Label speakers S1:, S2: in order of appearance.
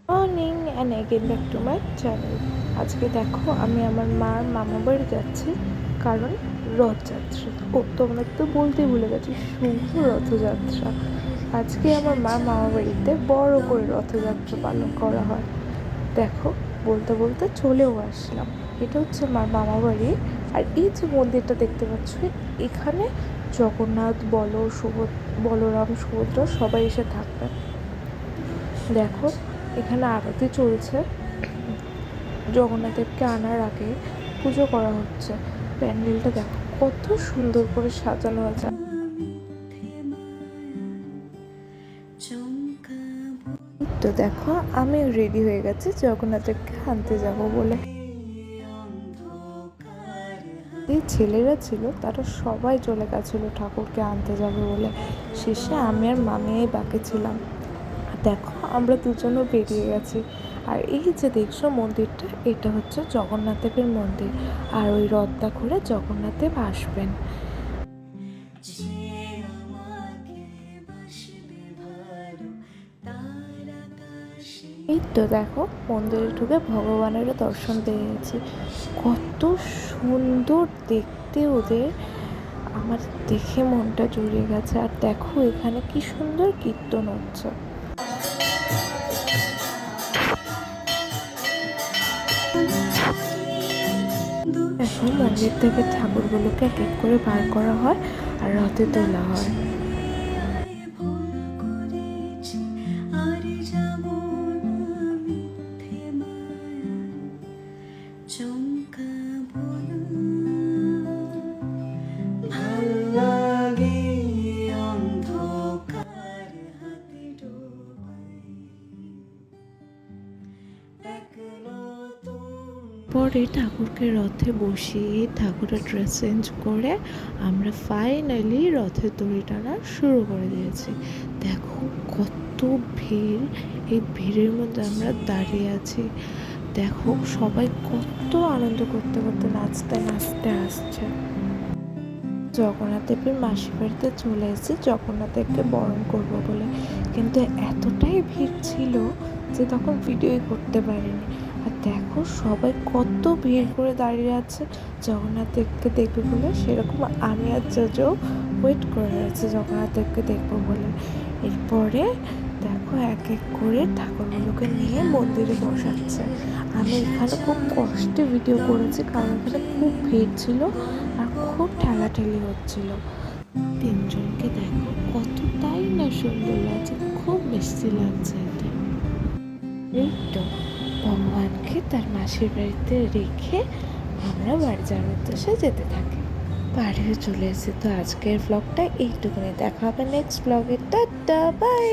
S1: Morning and again back to my channel. আজকে দেখো আমি আমার মার মামা বাড়ি যাচ্ছি, কারণ রথযাত্রা। তোমরা তো বলতেই ভুলে গেছি, শুভ রথযাত্রা। আজকে আমার মার মামা বাড়িতে বড় করে রথযাত্রা পালন করা হয়। দেখো, বলতে বলতে চলেও আসলাম। এটা হচ্ছে মার মামা বাড়ি। আর এই যে মন্দিরটা দেখতে পাচ্ছ, এখানে জগন্নাথ বলরাম সুভদ্রা সবাই এসে থাকবে। দেখো, এখানে আরতি চলছে। জগন্নাথদেবকে আনার আগে পুজো করা হচ্ছে। প্যান্ডেলটা দেখো কত সুন্দর করে সাজানো আছে। তো দেখো, আমি রেডি হয়ে গেছি জগন্নাথদেবকে আনতে যাব বলে। এই ছেলেরা ছিল, তারা সবাই চলে গেছিলো ঠাকুরকে আনতে যাবে বলে। শেষে আমি আর মামিই বাকি ছিলাম। দেখো, আমরা দুজনও বেরিয়ে গেছি। আর এই যে দেখছো মন্দিরটা, এটা হচ্ছে জগন্নাথ দেবের মন্দির। আর ওই রথটা করে জগন্নাথ দেব আসবেন। এই তো দেখো, মন্দিরে ঢুকে ভগবানের দর্শন পেয়ে গেছি। কত সুন্দর দেখতে ওদের, আমার দেখে মনটা জুড়িয়ে গেছে। আর দেখো এখানে কি সুন্দর কীর্তন হচ্ছে। এখন মন্দির থেকে ঠাকুরগুলোকে এক এক করে বার করা হয় আর রথে তোলা হয়। পরে ঠাকুরকে রথে বসিয়ে ঠাকুরের ড্রেস চেঞ্জ করে আমরা ফাইনালি রথের দড়ি টানা শুরু করে দিয়েছি। দেখো কত ভিড়, এই ভিড়ের মধ্যে আমরা দাঁড়িয়ে আছি। দেখো সবাই কত আনন্দ করতে করতে নাচতে নাচতে আসছে। জগন্নাথ দেবের মাসির বাড়িতে চলে এসেছি জগন্নাথ দেবকে বরণ করবো বলে, কিন্তু এতটাই ভিড় ছিল যে তখন ভিডিওই করতে পারিনি। আর দেখো সবাই কত ভিড় করে দাঁড়িয়ে আছে জগন্নাথ দেবকে দেখবে বলে। সেরকম আমি আর জোজো ওয়েট করে আছে জগন্নাথ দেবকে দেখবো বলে। এরপরে দেখো এক এক করে ঠাকুরগুলোকে নিয়ে মন্দিরে বসাচ্ছে। আমি এখানে খুব কষ্টে ভিডিও করেছি, কারণ এখানে খুব ভিড় ছিল আর খুব ঠেলাঠেলি হচ্ছিল। তিনজনকে দেখো কতটাই না সুন্দর লাগছে, খুব মিষ্টি লাগছে এতে। এই তো ভগবানকে তার মাসির বাড়িতে রেখে আমরা বাড়ি যাওয়ার উদ্দেশ্যে যেতে থাকি। বাড়িও চলে এসেছি। তো আজকের ব্লগটা এইটুকুনি, দেখা হবে নেক্সট ব্লগে। Tata, by.